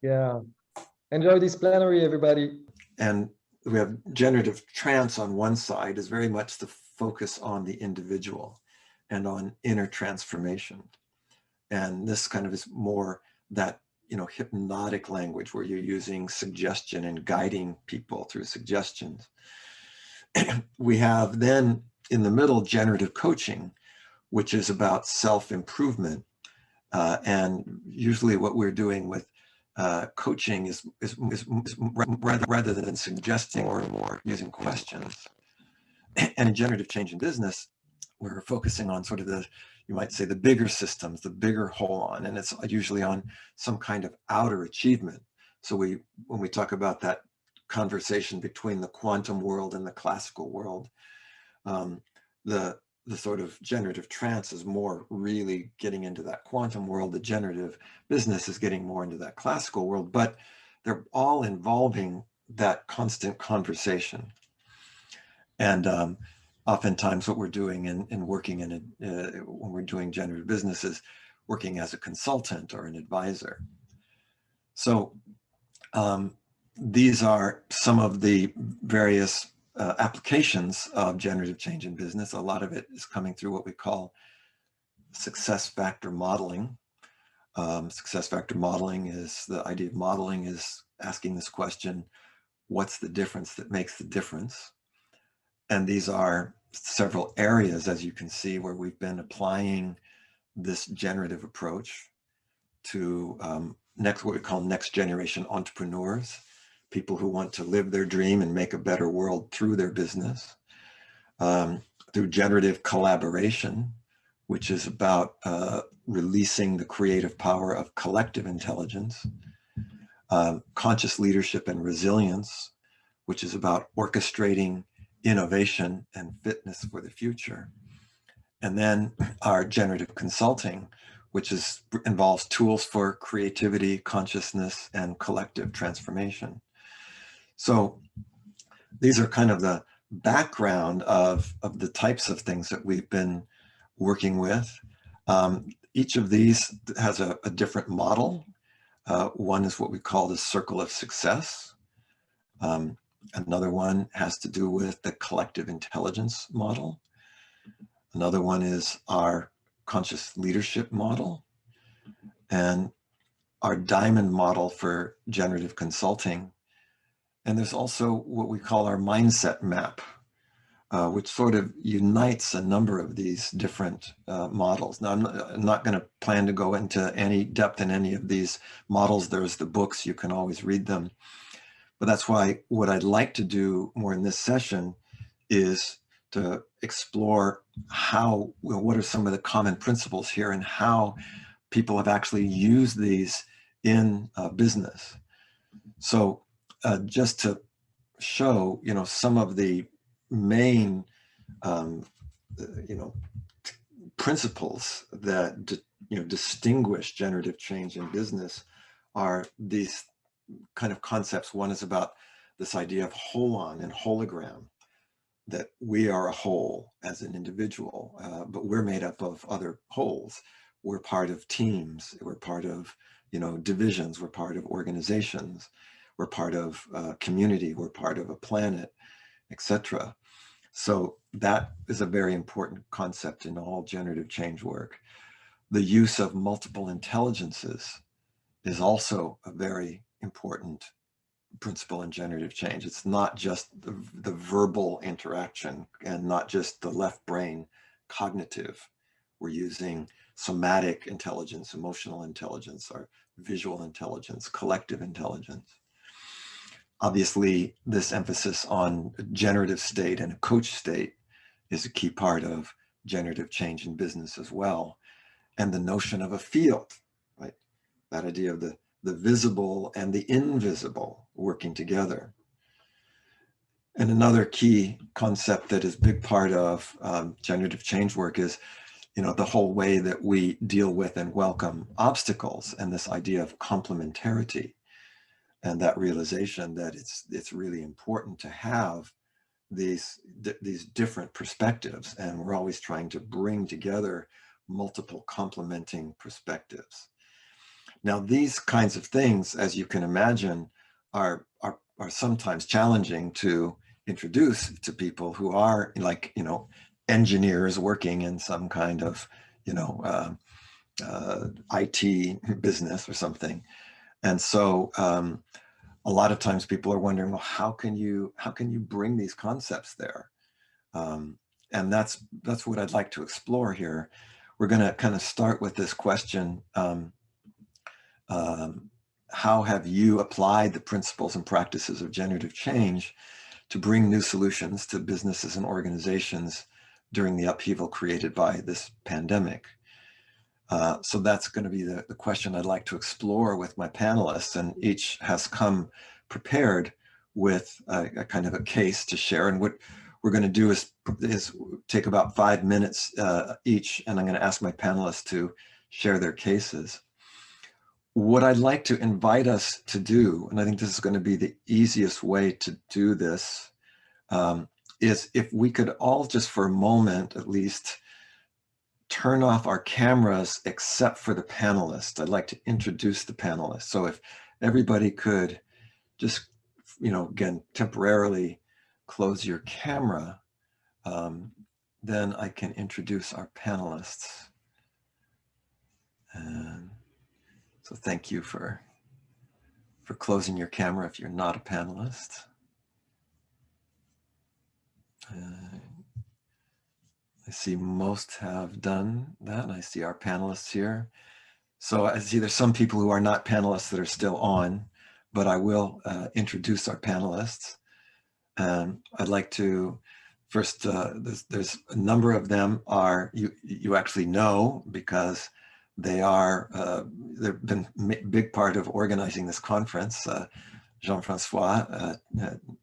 Yeah. Enjoy this plenary, everybody. And we have generative trance on one side is very much the focus on the individual and on inner transformation. And this kind of is more that, hypnotic language where you're using suggestion and guiding people through suggestions. We have then in the middle generative coaching, which is about self-improvement. And usually what we're doing with coaching is rather than suggesting or more using questions. And in generative change in business, we're focusing on sort of you might say the bigger systems, the bigger whole on, and it's usually on some kind of outer achievement. So when we talk about that conversation between the quantum world and the classical world, the sort of generative trance is more really getting into that quantum world. The generative business is getting more into that classical world, but they're all involving that constant conversation. And oftentimes what we're doing in working when we're doing generative business is working as a consultant or an advisor. So these are some of the various applications of generative change in business. A lot of it is coming through what we call success factor modeling. Success factor modeling is the idea of modeling is asking this question, what's the difference that makes the difference? And these are several areas, as you can see, where we've been applying this generative approach to what we call next generation entrepreneurs, people who want to live their dream and make a better world through their business, through generative collaboration, which is about releasing the creative power of collective intelligence, conscious leadership and resilience, which is about orchestrating innovation and fitness for the future. And then our generative consulting, which involves tools for creativity, consciousness, and collective transformation. So these are kind of the background of the types of things that we've been working with. Each of these has a different model. One is what we call the circle of success. Another one has to do with the collective intelligence model. Another one is our conscious leadership model. And our diamond model for generative consulting. And there's also what we call our mindset map, which sort of unites a number of these different models. Now, I'm not going to plan to go into any depth in any of these models. There's the books, you can always read them. But that's why what I'd like to do more in this session is to explore what are some of the common principles here and how people have actually used these in business. So just to show, some of the main, principles that distinguish generative change in business are these kind of concepts. One is about this idea of holon and hologram, that we are a whole as an individual, but we're made up of other wholes. We're part of teams. We're part of, divisions. We're part of organizations. We're part of a community. We're part of a planet, etc. So that is a very important concept in all generative change work. The use of multiple intelligences is also a very important principle in generative change. It's not just the verbal interaction and not just the left brain cognitive. We're using somatic intelligence, emotional intelligence, or visual intelligence, collective intelligence. Obviously, this emphasis on a generative state and a coach state is a key part of generative change in business as well. And the notion of a field, right? That idea of the visible and the invisible working together. And another key concept that is a big part of generative change work is, the whole way that we deal with and welcome obstacles, and this idea of complementarity, and that realization that it's really important to have these different perspectives, and we're always trying to bring together multiple complementing perspectives. Now, these kinds of things, as you can imagine, are sometimes challenging to introduce to people who are like, engineers working in some kind of, IT business or something. And so a lot of times people are wondering, well, how can you bring these concepts there? And that's what I'd like to explore here. We're going to kind of start with this question. How have you applied the principles and practices of generative change to bring new solutions to businesses and organizations during the upheaval created by this pandemic? So that's going to be the question I'd like to explore with my panelists, and each has come prepared with a kind of a case to share. And what we're going to do is take about 5 minutes each, and I'm going to ask my panelists to share their cases. What I'd like to invite us to do, and I think this is going to be the easiest way to do this, is if we could all just for a moment at least turn off our cameras except for the panelists. I'd like to introduce the panelists. So if everybody could just, again, temporarily close your camera, then I can introduce our panelists. And so thank you for closing your camera if you're not a panelist. I see most have done that, and I see our panelists here. So I see there's some people who are not panelists that are still on, but I will introduce our panelists. I'd like to first, there's a number of them are you actually know, because they've been a big part of organizing this conference. Jean-Francois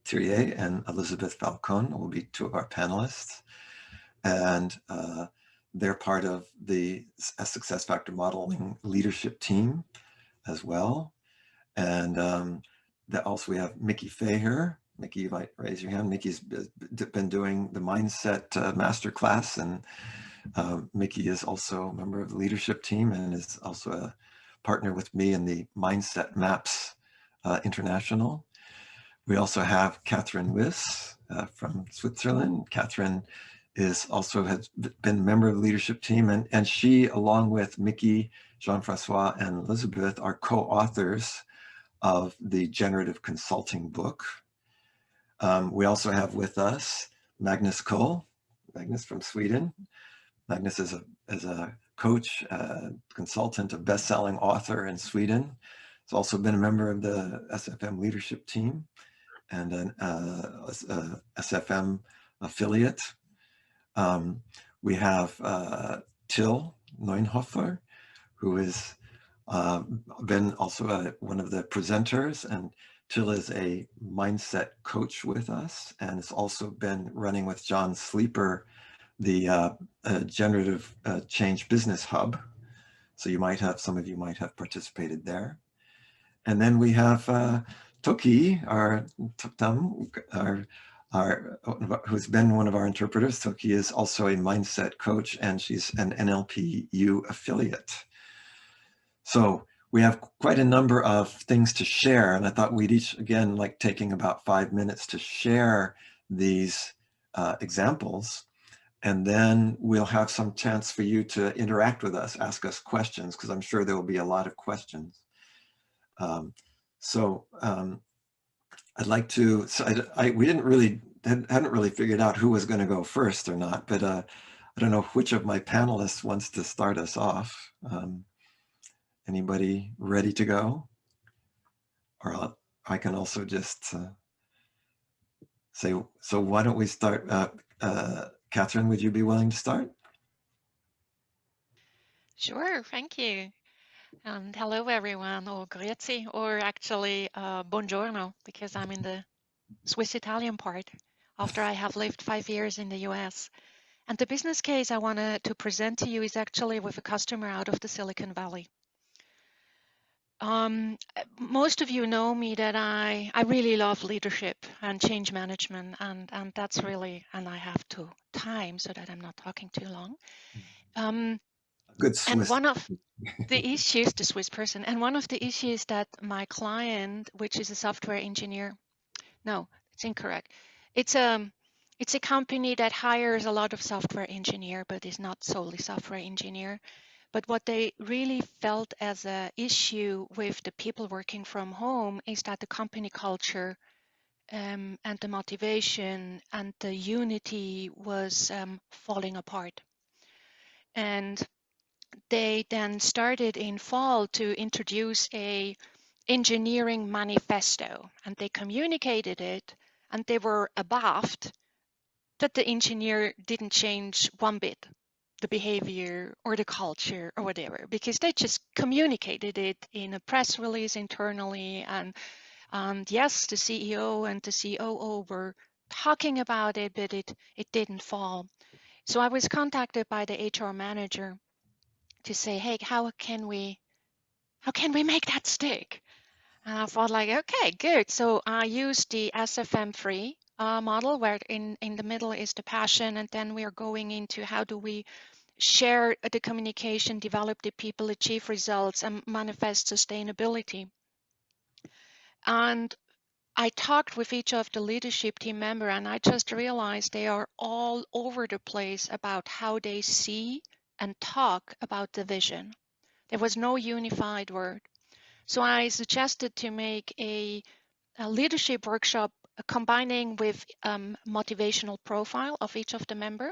Thirier and Elizabeth Falcon will be two of our panelists. And they're part of the success factor modeling leadership team as well. And also we have Mickey Fay here. Mickey, you might raise your hand. Mickey's been doing the mindset masterclass, and Mickey is also a member of the leadership team and is also a partner with me in the Mindset Maps International. We also have Catherine Wiss from Switzerland. Catherine has been a member of the leadership team, and she, along with Mickey, Jean-Francois, and Elizabeth, are co-authors of the generative consulting book. We also have with us Magnus Cole, Magnus from Sweden. Magnus is a coach, consultant, a best-selling author in Sweden. He's also been a member of the SFM leadership team and an SFM affiliate. We have Till Neunhofer, who has been also one of the presenters, and Till is a mindset coach with us, and has also been running with John Sleeper the Generative Change Business Hub. So some of you might have participated there. And then we have Toki, who's been one of our interpreters. Toki is also a mindset coach, and she's an NLPU affiliate. So we have quite a number of things to share, and I thought we'd each, again, like taking about 5 minutes to share these examples, and then we'll have some chance for you to interact with us, ask us questions, because I'm sure there will be a lot of questions. I'd like to, we hadn't really figured out who was going to go first or not, but I don't know which of my panelists wants to start us off. Anybody ready to go? Or I can also just say, so why don't we start? Catherine, would you be willing to start? Sure, thank you. And hello, everyone, or grazie, or actually buongiorno, because I'm in the Swiss-Italian part after I have lived 5 years in the US. And the business case I wanted to present to you is actually with a customer out of the Silicon Valley. Most of you know me that I really love leadership and change management, and that's really, and I have to time so that I'm not talking too long. Good And Swiss. one of the issues, the Swiss person, and one of the issues that my client, which is a software engineer, no, it's incorrect. It's a company that hires a lot of software engineer, but is not solely software engineer. But what they really felt as a issue with the people working from home is that the company culture and the motivation and the unity was falling apart. And they then started in fall to introduce a engineering manifesto, and they communicated it, and they were abaffed that the engineer didn't change one bit the behavior or the culture or whatever, because they just communicated it in a press release internally. And yes, the CEO and the COO were talking about it, but it didn't fall. So I was contacted by the HR manager to say, hey, how can we make that stick? And I thought like, okay, good. So I used the SFM3 model, where in the middle is the passion, and then we are going into how do we share the communication, develop the people, achieve results, and manifest sustainability. And I talked with each of the leadership team member, and I just realized they are all over the place about how they see and talk about the vision. There was no unified word. So I suggested to make a leadership workshop combining with motivational profile of each of the member.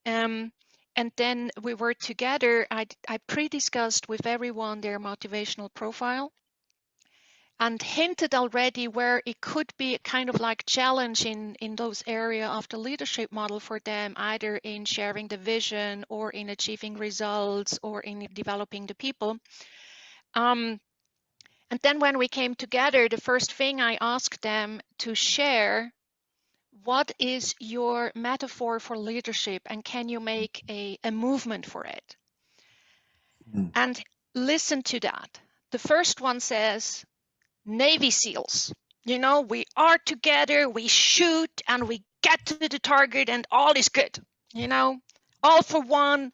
And then we were together. I pre-discussed with everyone their motivational profile and hinted already where it could be kind of like challenge in those area of the leadership model for them, either in sharing the vision or in achieving results or in developing the people. And then when we came together, the first thing I asked them to share, what is your metaphor for leadership, and can you make a movement for it? And listen to that. The first one says, Navy SEALs. You know, we are together, we shoot, and we get to the target, and all is good. You know, all for one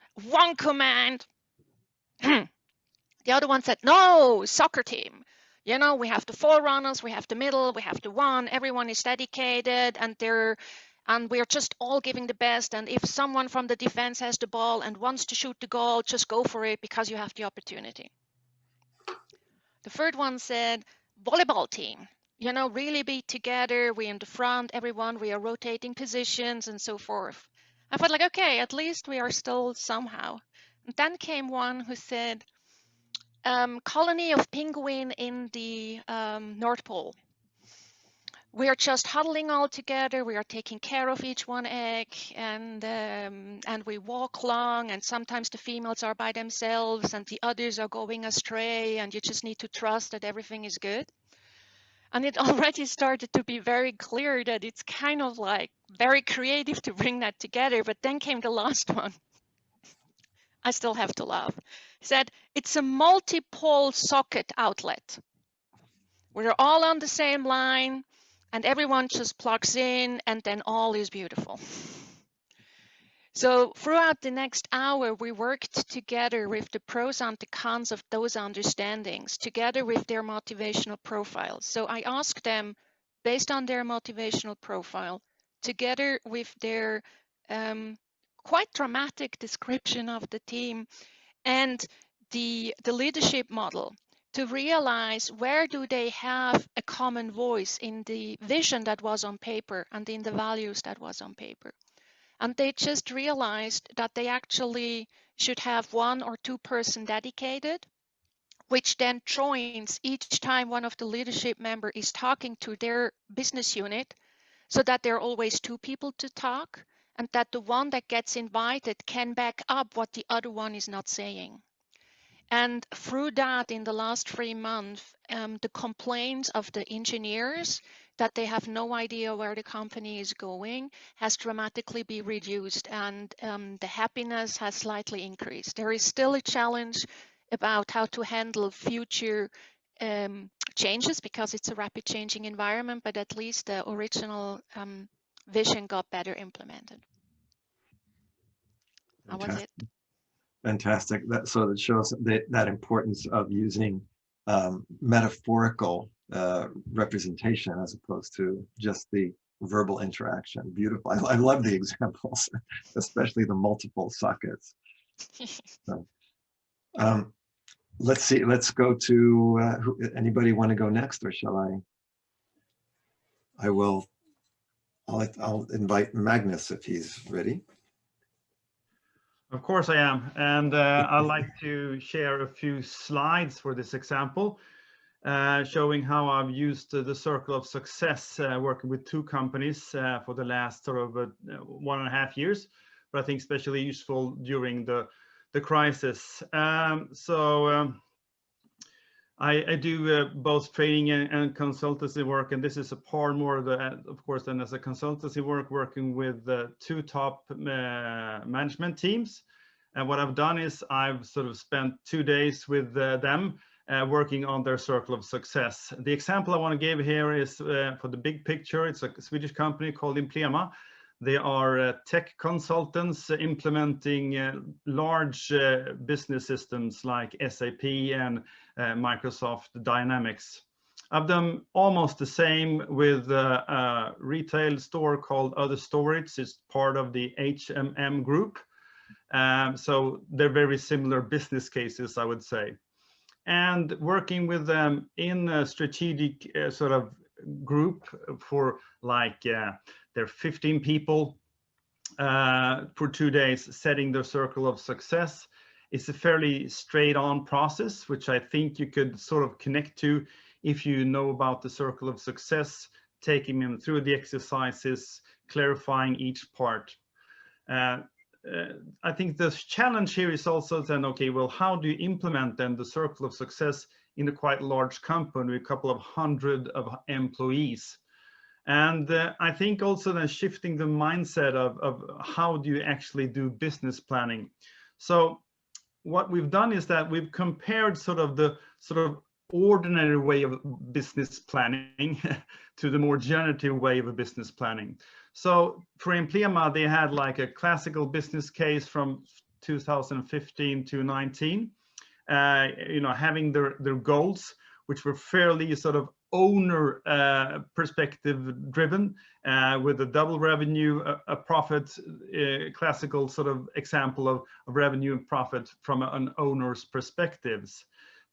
command. The other one said, no, soccer team. You know, we have the forerunners, we have the middle, we have the one. Everyone is dedicated, and we're just all giving the best. And if someone from the defense has the ball and wants to shoot the goal, just go for it because you have the opportunity. The third one said, volleyball team. You know, really be together. We're in the front, everyone. We are rotating positions and so forth. I felt like, okay, at least we are still somehow. And then came one who said, colony of penguin in the North Pole. We are just huddling all together. We are taking care of each one egg, and we walk along. And sometimes the females are by themselves, and the others are going astray. And you just need to trust that everything is good. And it already started to be very clear that it's kind of like very creative to bring that together. But then came the last one. I still have to laugh. He said, it's a multi-pole socket outlet. We're all on the same line, and everyone just plugs in, and then all is beautiful. So throughout the next hour, we worked together with the pros and the cons of those understandings, together with their motivational profiles. So I asked them, based on their motivational profile, together with their quite dramatic description of the team and the leadership model, to realize where do they have a common voice in the vision that was on paper and in the values that was on paper. And they just realized that they actually should have 1 or 2 person dedicated, which then joins each time one of the leadership member is talking to their business unit, so that there are always 2 people to talk, and that the one that gets invited can back up what the other one is not saying. And through that, in the last 3 months, the complaints of the engineers that they have no idea where the company is going has dramatically been reduced, and the happiness has slightly increased. There is still a challenge about how to handle future changes, because it's a rapid changing environment, but at least the original vision got better implemented. That was it. Fantastic. That shows that importance of using metaphorical representation as opposed to just the verbal interaction. Beautiful. I love the examples, especially the multiple sockets. So, let's see. Let's go to anybody want to go next, or shall I? I will. I'll invite Magnus if he's ready. Of course I am, and I'd like to share a few slides for this example, showing how I've used the circle of success working with two companies for the last sort of 1.5 years, but I think especially useful during the crisis. I do both training and consultancy work, and this is a part more of course, than as a consultancy work, working with two top management teams. And what I've done is I've sort of spent 2 days with them working on their circle of success. The example I want to give here is for the big picture. It's a Swedish company called Implema. They are tech consultants implementing large business systems like SAP and Microsoft Dynamics. I've done almost the same with a retail store called Other Storage. It's part of the HMM group. So they're very similar business cases, I would say. And working with them in a strategic sort of group for like they're 15 people for 2 days, setting their circle of success. It's a fairly straight on process, which I think you could sort of connect to if you know about the circle of success, taking them through the exercises, clarifying each part. I think the challenge here is also then, okay, well, how do you implement then the circle of success in a quite large company with a couple of hundred of employees? And I think also then shifting the mindset of how do you actually do business planning. So what we've done is that we've compared sort of the ordinary way of business planning to the more generative way of business planning. So for Implema, they had like a classical business case from 2015 to 19, having their goals, which were fairly sort of owner perspective driven, with a double revenue, a profit, classical sort of example of revenue and profit from an owner's perspectives.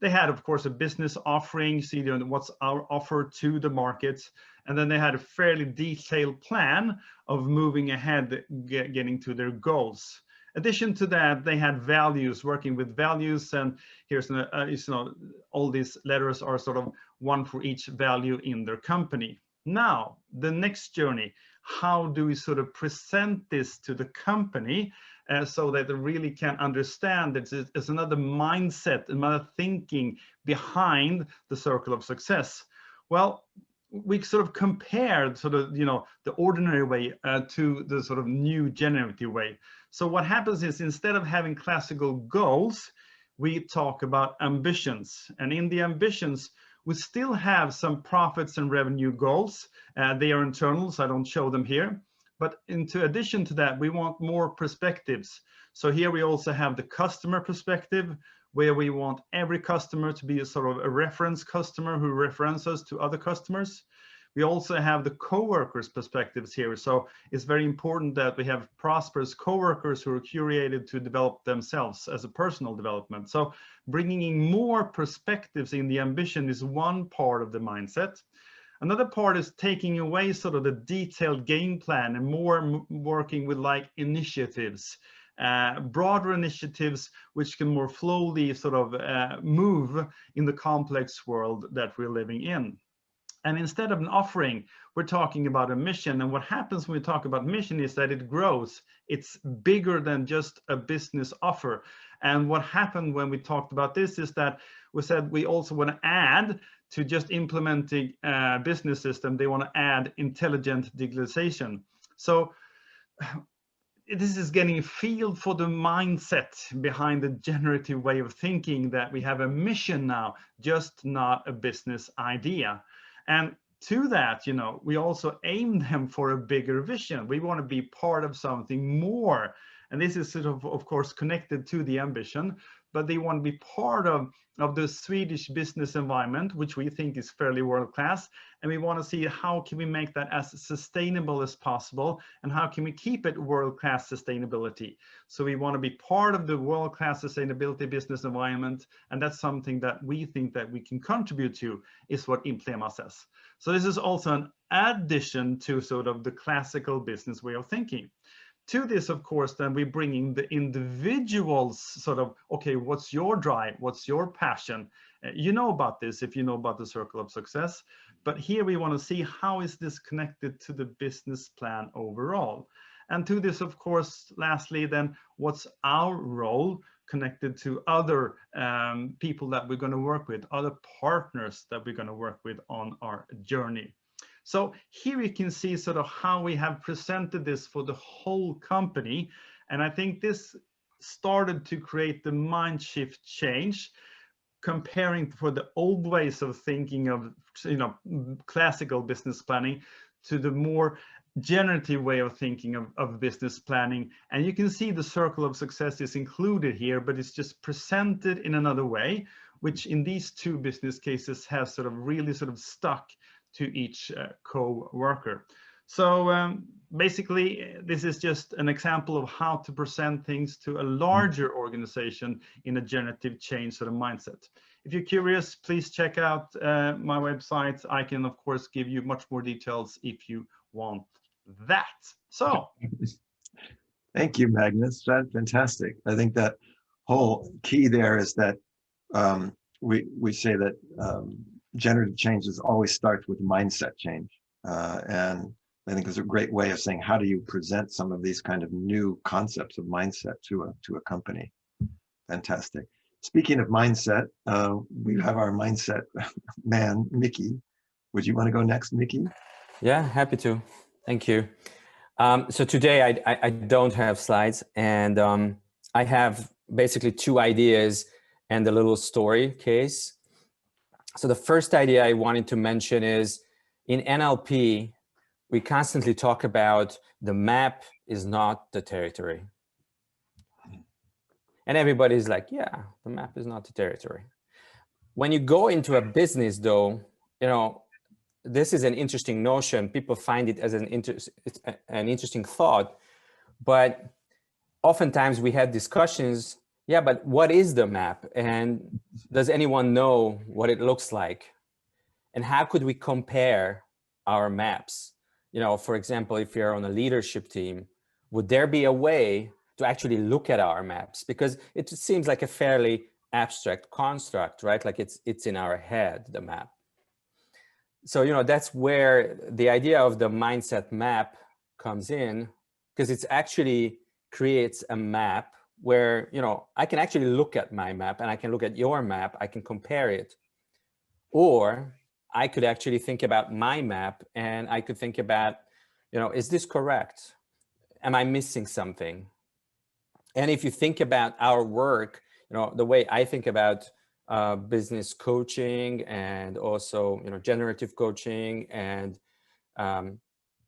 They had, of course, a business offering, see what's our offer to the markets, and then they had a fairly detailed plan of moving ahead, getting to their goals. In addition to that, they had values, working with values, and here's all these letters are sort of one for each value in their company. Now, the next journey, how do we sort of present this to the company so that they really can understand that it's another mindset, another thinking behind the circle of success? Well, we sort of compared sort of, the ordinary way to the sort of new generative way. So what happens is, instead of having classical goals, we talk about ambitions. And in the ambitions, we still have some profits and revenue goals. They are internal, so I don't show them here. But in addition to that, we want more perspectives. So here we also have the customer perspective, where we want every customer to be a sort of a reference customer who references to other customers. We also have the co-workers perspectives here. So it's very important that we have prosperous co-workers who are curated to develop themselves as a personal development. So bringing in more perspectives in the ambition is one part of the mindset. Another part is taking away sort of the detailed game plan and more working with like initiatives, broader initiatives, which can more slowly sort of move in the complex world that we're living in. And instead of an offering, we're talking about a mission. And what happens when we talk about mission is that it grows. It's bigger than just a business offer. And what happened when we talked about this is that we said we also want to add to just implementing a business system. They want to add intelligent digitalization. So this is getting a feel for the mindset behind the generative way of thinking, that we have a mission now, just not a business idea. And to that, we also aim them for a bigger vision. We want to be part of something more. And this is sort of course, connected to the ambition, but they want to be part of the Swedish business environment, which we think is fairly world-class. And we want to see how can we make that as sustainable as possible, and how can we keep it world-class sustainability. So we want to be part of the world-class sustainability business environment, and that's something that we think that we can contribute to, is what Implema says. So this is also an addition to sort of the classical business way of thinking. To this, of course, then we're bringing the individuals sort of, okay, what's your drive? What's your passion? You know about this if you know about the circle of success. But here we want to see how is this connected to the business plan overall. And to this, of course, lastly, then what's our role connected to other people that we're going to work with, other partners that we're going to work with on our journey. So here you can see sort of how we have presented this for the whole company. And I think this started to create the mind shift change, comparing for the old ways of thinking of, you know, classical business planning to the more generative way of thinking of business planning. And you can see the circle of success is included here, but it's just presented in another way, which in these two business cases has sort of really sort of stuck to each co-worker. So basically, this is just an example of how to present things to a larger organization in a generative change sort of mindset. If you're curious, please check out my website. I can, of course, give you much more details if you want that. So. Thank you, Magnus. That's fantastic. I think that whole key there is that we say that generative changes always starts with mindset change. And I think it's a great way of saying, how do you present some of these kind of new concepts of mindset to a company? Fantastic. Speaking of mindset, we have our mindset man, Mickey. Would you want to go next, Mickey? Yeah, happy to. Thank you. So today I don't have slides, and I have basically two ideas and a little story case. So the first idea I wanted to mention is, in NLP, we constantly talk about the map is not the territory. And everybody's like, yeah, the map is not the territory. When you go into a business though, you know, this is an interesting notion. People find it as an interesting thought, but oftentimes we had discussions, yeah, but what is the map? And does anyone know what it looks like? And how could we compare our maps? You know, for example, if you're on a leadership team, would there be a way to actually look at our maps? Because it seems like a fairly abstract construct, right? Like it's in our head, the map. So, you know, that's where the idea of the mindset map comes in, because it's actually creates a map where, you know, I can actually look at my map and I can look at your map, I can compare it. Or I could actually think about my map and I could think about, you know, is this correct? Am I missing something? And if you think about our work, you know, the way I think about business coaching and also, you know, generative coaching and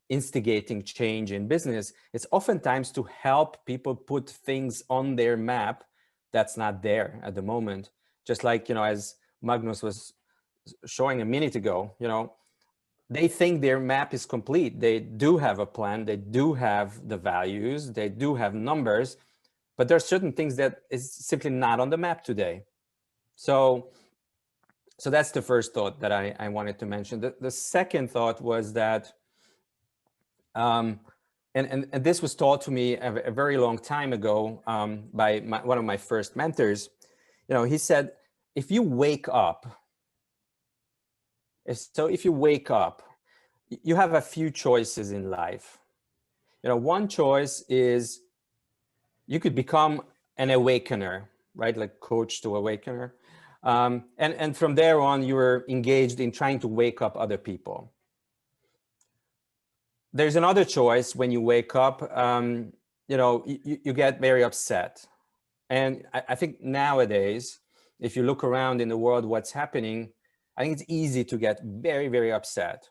instigating change in business, it's oftentimes to help people put things on their map that's not there at the moment. Just like, you know, as Magnus was showing a minute ago, you know, they think their map is complete. They do have a plan, they do have the values, they do have numbers, but there are certain things that is simply not on the map today. So that's the first thought that I wanted to mention. The second thought was that, and this was taught to me a very long time ago by one of my first mentors. You know, he said, if you wake up, if you wake up, you have a few choices in life. You know, one choice is you could become an awakener, right? Like coach to awakener. And from there on, you were engaged in trying to wake up other people. There's another choice when you wake up, you know, you get very upset. And I think nowadays, if you look around in the world, what's happening, I think it's easy to get very, very upset.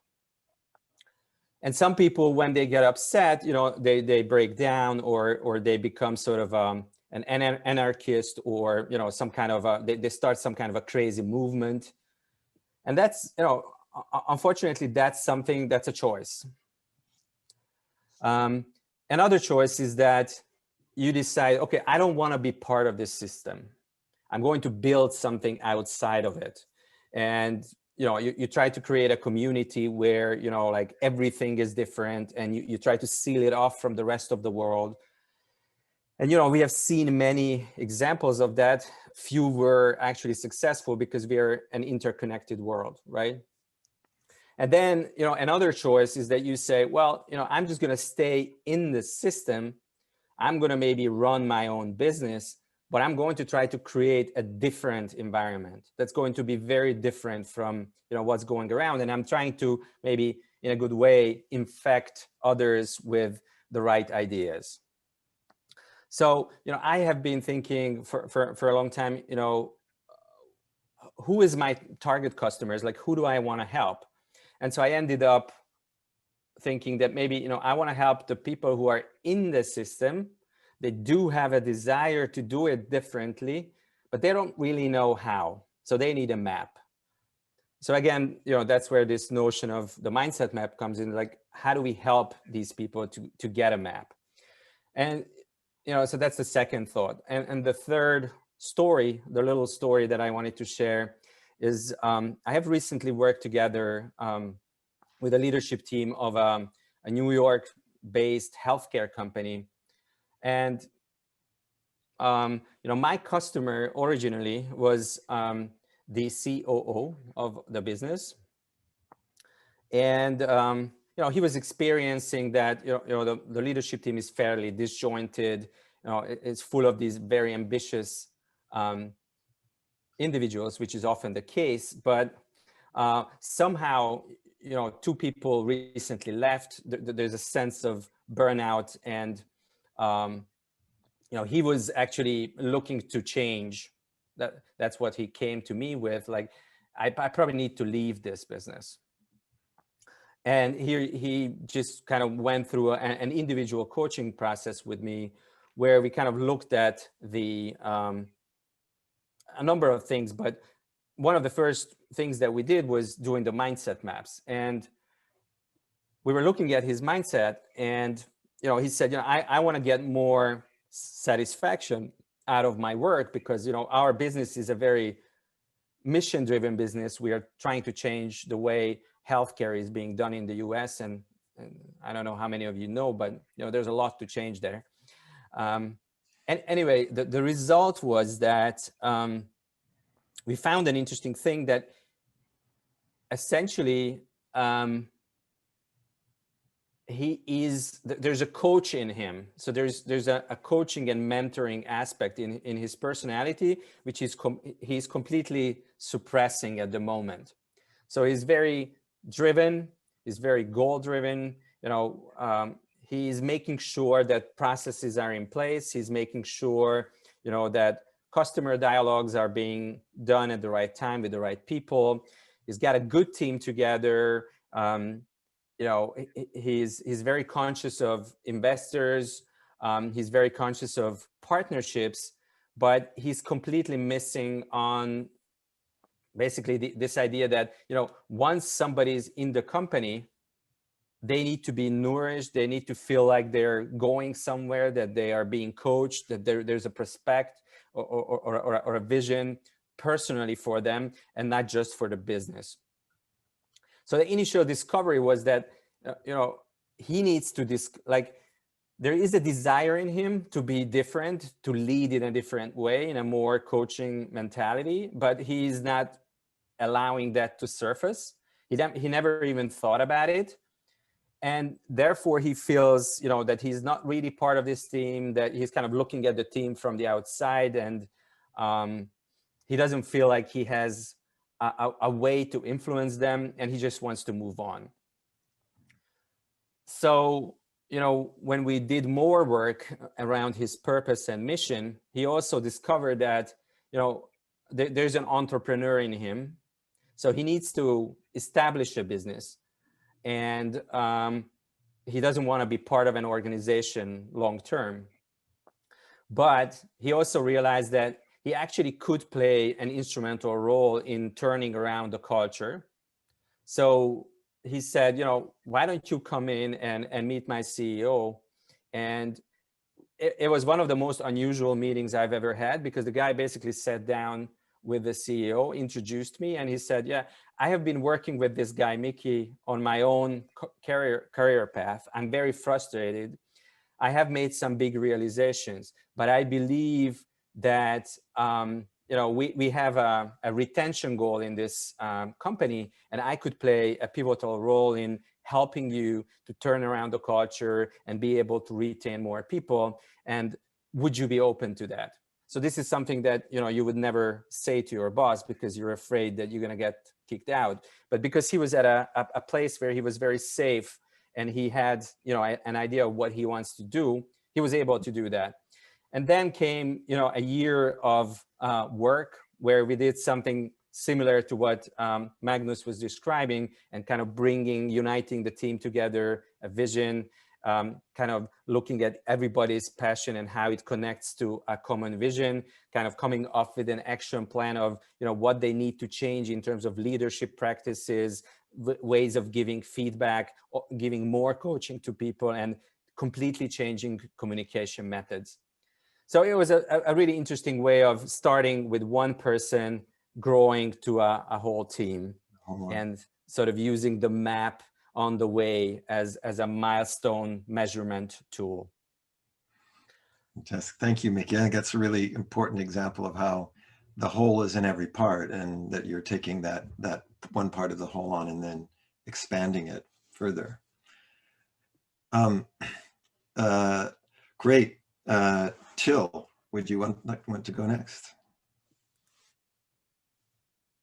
And some people, when they get upset, they break down, or they become sort of an anarchist, or some kind of they start some kind of a crazy movement. And that's, unfortunately, that's a choice. Another choice is that you decide, okay, I don't want to be part of this system. I'm going to build something outside of it. And you try to create a community where like everything is different, and you try to seal it off from the rest of the world. And we have seen many examples of that. Few were actually successful because we are an interconnected world, right? And then another choice is that you say, well, I'm just going to stay in the system. I'm going to maybe run my own business, but I'm going to try to create a different environment that's going to be very different from what's going around. And I'm trying to maybe in a good way infect others with the right ideas. So I have been thinking for a long time, who is my target customers? Like, who do I want to help? And so I ended up thinking that maybe I want to help the people who are in the system. They do have a desire to do it differently, but they don't really know how. So they need a map. So again, that's where this notion of the mindset map comes in. Like, how do we help these people to get a map? And, so that's the second thought. And the third story, the little story that I wanted to share is I have recently worked together with a leadership team of a New York-based healthcare company. And, my customer originally was the COO of the business. And, he was experiencing that, the leadership team is fairly disjointed. It's full of these very ambitious individuals, which is often the case. But somehow, two people recently left. There's a sense of burnout, and he was actually looking to change. That's what he came to me with. Like, I probably need to leave this business. And he just kind of went through an individual coaching process with me, where we kind of looked at a number of things. But one of the first things that we did was doing the mindset maps. And we were looking at his mindset, and he said, I want to get more satisfaction out of my work, because our business is a very mission-driven business. We are trying to change the way healthcare is being done in the US, and I don't know how many of you know, but there's a lot to change there. And anyway, the result was that we found an interesting thing, that essentially there's a coach in him. So there's a coaching and mentoring aspect in his personality, which he's completely suppressing at the moment. So he's very driven, he's very goal driven. He's making sure that processes are in place. He's making sure, that customer dialogues are being done at the right time with the right people. He's got a good team together. He's very conscious of investors. He's very conscious of partnerships, but he's completely missing on basically this idea that, once somebody's in the company, they need to be nourished. They need to feel like they're going somewhere, that they are being coached, that there's a prospect or a vision personally for them, and not just for the business. So the initial discovery was that, he needs to there is a desire in him to be different, to lead in a different way, in a more coaching mentality, but he's not allowing that to surface. He never even thought about it. And therefore he feels, that he's not really part of this team, that he's kind of looking at the team from the outside, and he doesn't feel like he has a way to influence them, and he just wants to move on. So, when we did more work around his purpose and mission, he also discovered that, there's an entrepreneur in him. So he needs to establish a business. And he doesn't want to be part of an organization long term. But he also realized that he actually could play an instrumental role in turning around the culture. So he said, why don't you come in and meet my CEO? And it was one of the most unusual meetings I've ever had, because the guy basically sat down with the CEO, introduced me, and he said, yeah, I have been working with this guy, Mickey, on my own career path. I'm very frustrated. I have made some big realizations, but I believe that we have a retention goal in this company, and I could play a pivotal role in helping you to turn around the culture and be able to retain more people. And would you be open to that? So this is something that you would never say to your boss, because you're afraid that you're going to get kicked out. But because he was at a place where he was very safe, and he had an idea of what he wants to do, he was able to do that. And then came a year of work where we did something similar to what Magnus was describing, and kind of uniting the team together, a vision, kind of looking at everybody's passion and how it connects to a common vision, kind of coming up with an action plan of what they need to change in terms of leadership practices, ways of giving feedback, giving more coaching to people, and completely changing communication methods. So it was a really interesting way of starting with one person, growing to a whole team, and sort of using the map on the way as a milestone measurement tool. Fantastic. Thank you, Mickey. I think that's a really important example of how the whole is in every part, and that you're taking that one part of the whole on and then expanding it further. Great. Till, would you want to go next?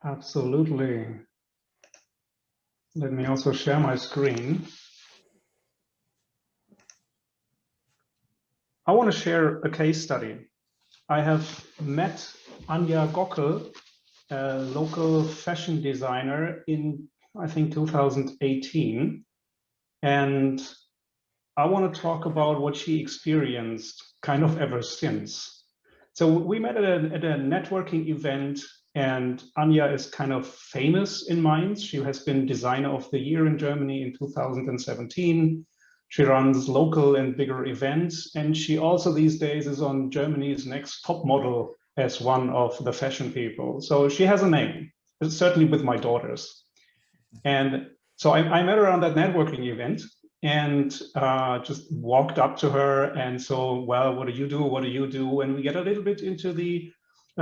Absolutely. Let me also share my screen. I want to share a case study. I have met Anja Gockel, a local fashion designer, in, I think, 2018. And I want to talk about what she experienced kind of ever since. So we met at a networking event, and Anja is kind of famous in Mainz. She has been Designer of the Year in Germany in 2017. She runs local and bigger events, and she also these days is on Germany's Next Top Model as one of the fashion people. So she has a name, certainly with my daughters. And so I met her on that networking event, and just walked up to her and so, well, what do you do? What do you do? And we get a little bit into the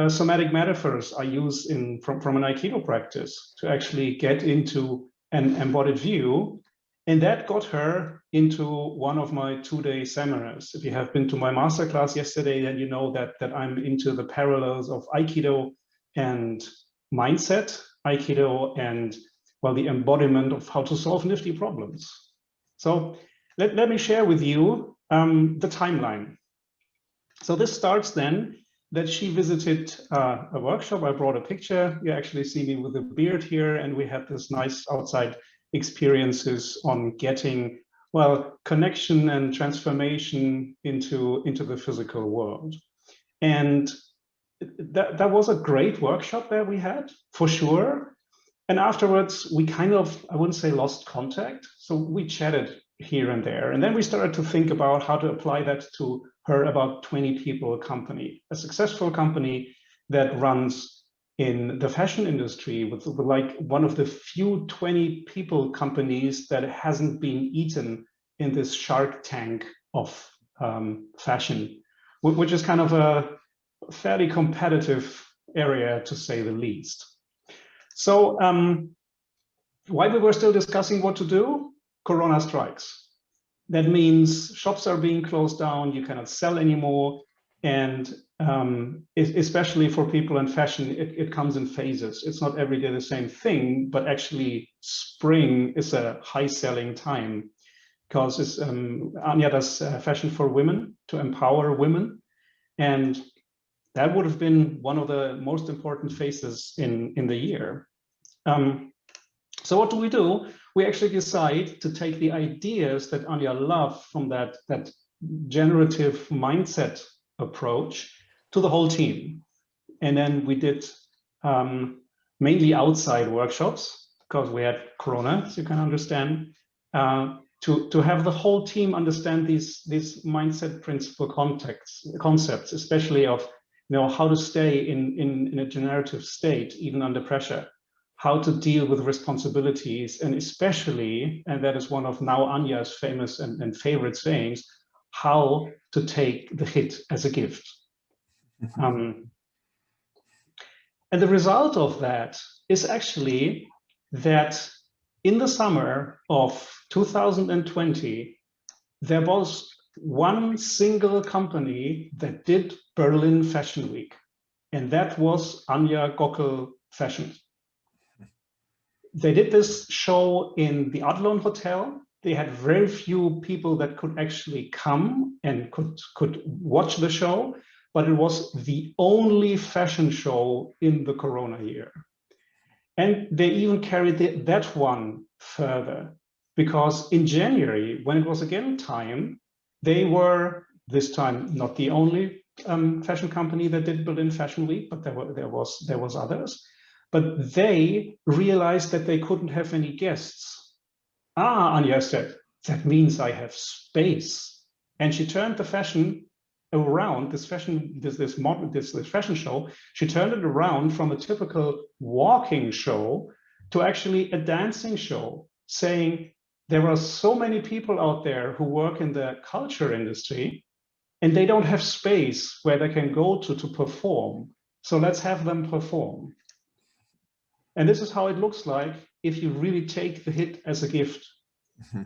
somatic metaphors I use from an Aikido practice to actually get into an embodied view. And that got her into one of my 2-day seminars. If you have been to my masterclass yesterday, then you know that I'm into the parallels of Aikido and mindset, Aikido and, well, the embodiment of how to solve nifty problems. So let me share with you the timeline. So this starts then that she visited a workshop. I brought a picture. You actually see me with a beard here, and we had this nice outside experiences on getting, well, connection and transformation into the physical world. And that was a great workshop that we had, for sure. And afterwards, we kind of, I wouldn't say lost contact. So we chatted here and there. And then we started to think about how to apply that to her about 20 people company, a successful company that runs in the fashion industry with like one of the few 20 people companies that hasn't been eaten in this Shark Tank of fashion, which is kind of a fairly competitive area, to say the least. So while we were still discussing what to do, Corona strikes. That means shops are being closed down, you cannot sell anymore. And especially for people in fashion, it comes in phases. It's not every day the same thing, but actually spring is a high selling time because Anja does fashion for women to empower women. And that would have been one of the most important phases in the year. So what do? we actually decide to take the ideas that Anja loved from that generative mindset approach to the whole team. And then we did mainly outside workshops, because we had Corona, as you can understand, to have the whole team understand these mindset principle concepts, especially of how to stay in a generative state, even under pressure, how to deal with responsibilities, and especially, and that is one of now Anja's famous and favorite sayings, how to take the hit as a gift. And the result of that is actually that in the summer of 2020, there was one single company that did Berlin Fashion Week, and that was Anja Gockel Fashion. They did this show in the Adlon Hotel. They had very few people that could actually come and could watch the show, but it was the only fashion show in the Corona year. And they even carried that one further, because in January, when it was again time, they were this time not the only fashion company that did Berlin Fashion Week, but there was others. But they realized that they couldn't have any guests. Anja said, that means I have space. And she turned the fashion around, this fashion show, she turned it around from a typical walking show to actually a dancing show, saying there are so many people out there who work in the culture industry and they don't have space where they can go to perform. So let's have them perform. And this is how it looks like if you really take the hit as a gift.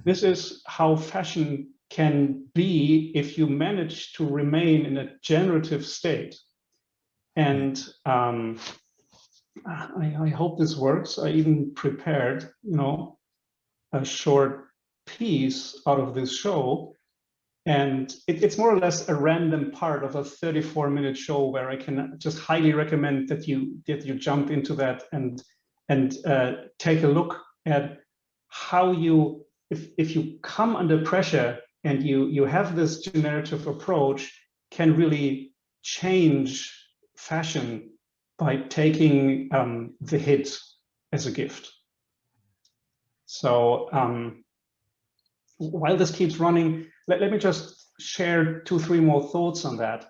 This is how fashion can be if you manage to remain in a generative state. And I hope this works. I even prepared, a short piece out of this show. And it's more or less a random part of a 34-minute show where I can just highly recommend that you jump into that and take a look at how you, if you come under pressure and you have this generative approach, can really change fashion by taking the hit as a gift. So while this keeps running, let me just share 2-3 more thoughts on that.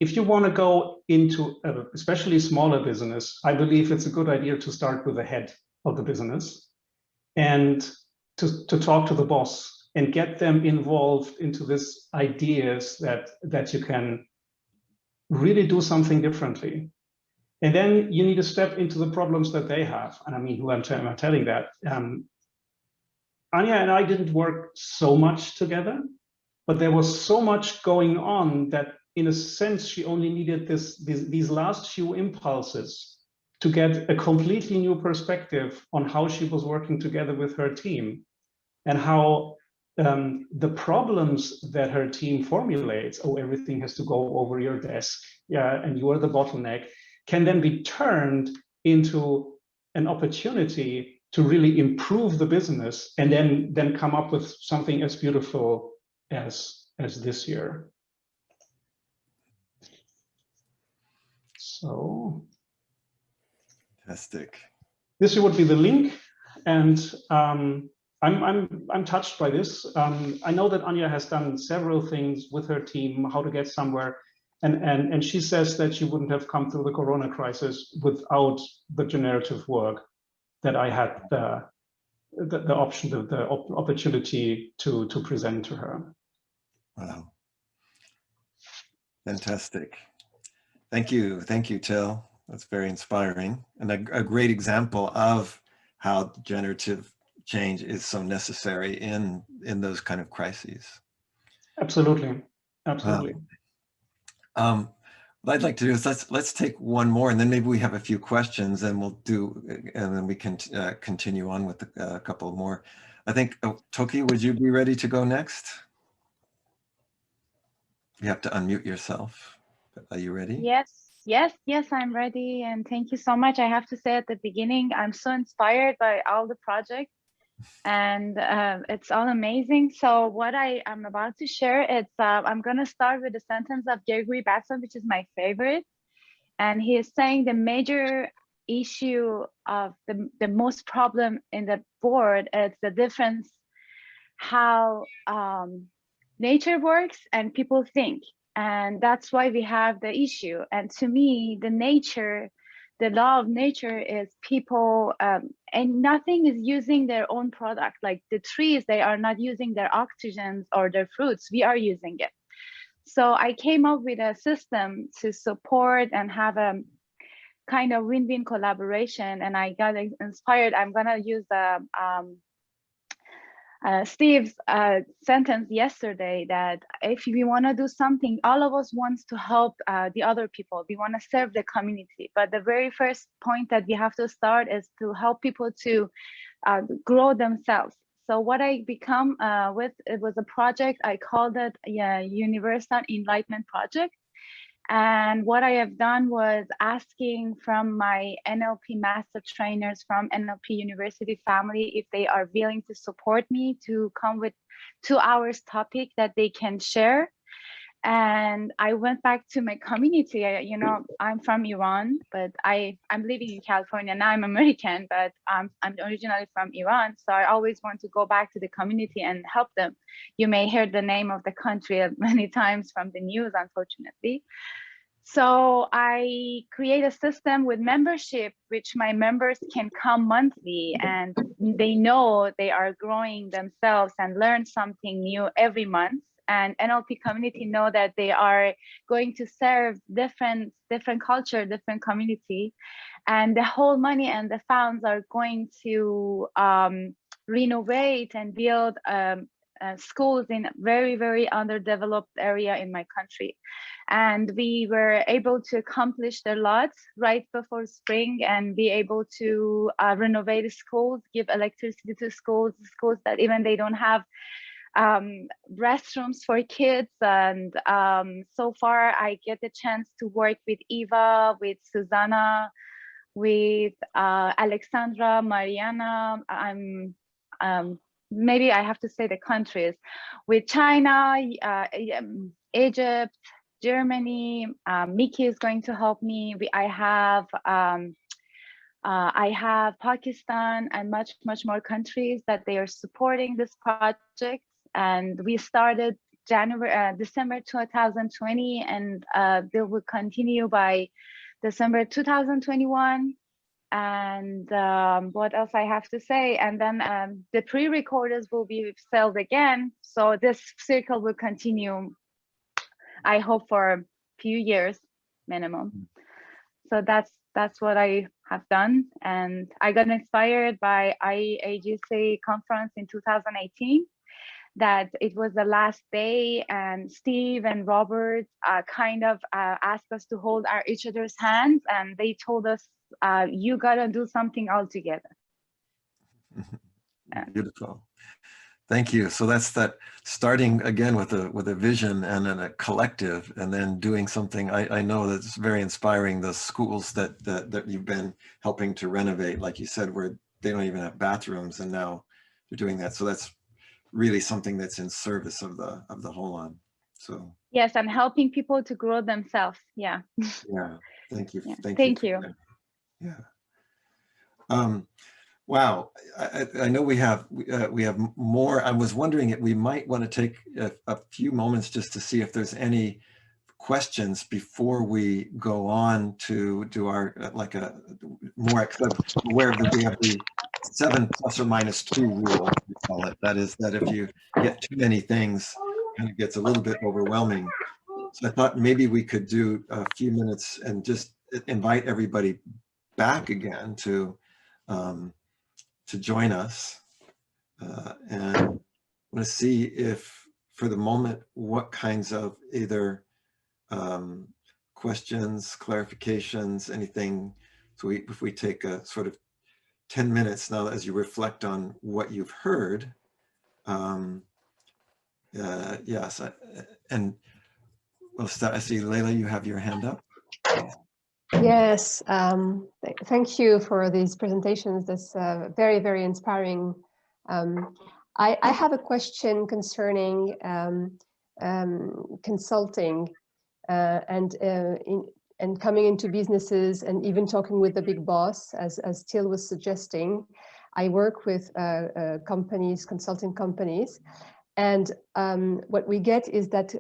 If you want to go into especially smaller business, I believe it's a good idea to start with the head of the business and to talk to the boss and get them involved into these ideas that you can really do something differently. And then you need to step into the problems that they have. And I mean, who I'm telling that. Anja and I didn't work so much together, but there was so much going on that in a sense, she only needed these last few impulses to get a completely new perspective on how she was working together with her team and how the problems that her team formulates, everything has to go over your desk, and you are the bottleneck, can then be turned into an opportunity to really improve the business and then come up with something as beautiful as this year. So fantastic. This would be the link, and I'm touched by this. I know that Anja has done several things with her team, how to get somewhere, and she says that she wouldn't have come through the Corona crisis without the generative work that I had the opportunity to present to her. Wow, fantastic. Thank you, Till. That's very inspiring and a great example of how generative change is so necessary in those kind of crises. Absolutely. What I'd like to do is let's take one more, and then maybe we have a few questions, and then we can continue on with a couple more. I think Toki, would you be ready to go next? You have to unmute yourself. Are you ready? Yes, I'm ready. And thank you so much. I have to say at the beginning, I'm so inspired by all the projects and it's all amazing. So what I am about to share, it's I'm going to start with the sentence of Gregory Bateson, which is my favorite. And he is saying the major issue of the most problem in the board is the difference how nature works and people think. And that's why we have the issue. And to me, the law of nature is people, and nothing is using their own product. Like the trees, they are not using their oxygens or their fruits. We are using it. So I came up with a system to support and have a kind of win-win collaboration. And I got inspired. I'm gonna use Steve's sentence yesterday that if we want to do something, all of us wants to help the other people. We want to serve the community. But the very first point that we have to start is to help people to grow themselves. So what I become with, it was a project, I called it Universal Enlightenment Project. And what I have done was asking from my NLP master trainers from NLP University family if they are willing to support me to come with 2 hours topic that they can share. And I went back to my community. You know, I'm from Iran, but I'm living in California now. I'm American, but I'm originally from Iran. So I always want to go back to the community and help them. You may hear the name of the country many times from the news, unfortunately. So I create a system with membership, which my members can come monthly and they know they are growing themselves and learn something new every month. And NLP community know that they are going to serve different culture, different community. And the whole money and the funds are going to renovate and build schools in very, very underdeveloped area in my country. And we were able to accomplish a lot right before spring and be able to renovate schools, give electricity to schools that even they don't have restrooms for kids. And so far I get the chance to work with Eva, with Susanna, with Alexandra, Mariana. Maybe I have to say the countries, with China, Egypt, Germany. Miki is going to help me. I have Pakistan and much more countries that they are supporting this project. And we started December 2020, and they will continue by December 2021. And what else I have to say? And then the pre-recorders will be sold again. So this circle will continue, I hope, for a few years minimum. So that's what I have done. And I got inspired by IAGC conference in 2018, that it was the last day, and Steve and Robert kind of asked us to hold each other's hands, and they told us, you gotta do something all together. Beautiful. Thank you. So that's that, starting again with a vision and then a collective, and then doing something. I know that's very inspiring. The schools that you've been helping to renovate, like you said, where they don't even have bathrooms, and now you're doing that. So that's really something that's in service of the whole on. So yes, and helping people to grow themselves. Yeah. Yeah. Thank you. Yeah. Thank you. Yeah. Wow. I know we have more. I was wondering if we might want to take a few moments just to see if there's any questions before we go on to do our like a more aware that we have the 7 ± 2 rule, we call it. That is that if you get too many things, it kind of gets a little bit overwhelming. So I thought maybe we could do a few minutes and just invite everybody back again to join us, and I want to see if, for the moment, what kinds of either questions, clarifications, anything. So if we take a sort of 10 minutes now as you reflect on what you've heard. Yes, and we'll start. I see, Leila, you have your hand up. Yes, thank you for these presentations. That's very, very inspiring I have a question concerning consulting and coming into businesses and even talking with the big boss, as Till was suggesting. I work with companies, consulting companies, and what we get is that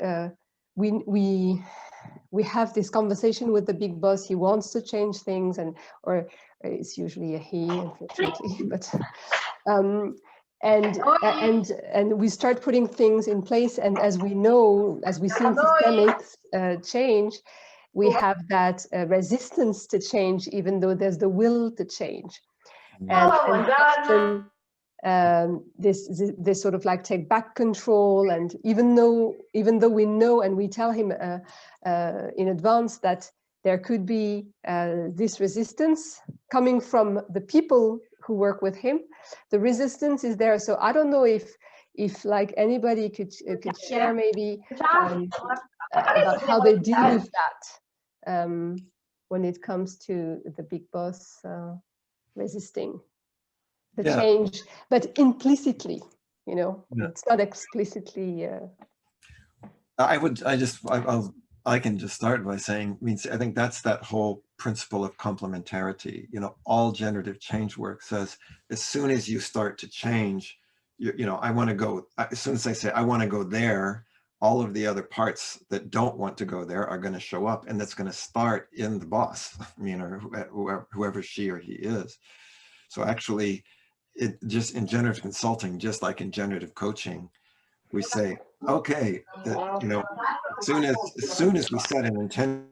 we have this conversation with the big boss. He wants to change things, or it's usually a he, unfortunately, but and we start putting things in place. And as we know, as we see in systemic change, we have that resistance to change, even though there's the will to change. And often, this sort of like take back control, and even though we know and we tell him in advance that there could be this resistance coming from the people who work with him, the resistance is there. So I don't know if like anybody could share maybe about how they deal with that when it comes to the big boss resisting the change, but implicitly, you know, it's not explicitly. I can just start by saying, I think that's that whole principle of complementarity. You know, all generative change work says, as soon as you start to change, you know, I want to go, as soon as I say, I want to go there, all of the other parts that don't want to go there are going to show up, and that's going to start in the boss, or whoever she or he is. So actually, it just in generative consulting, just like in generative coaching, we say, okay, you know, as soon as we set an intention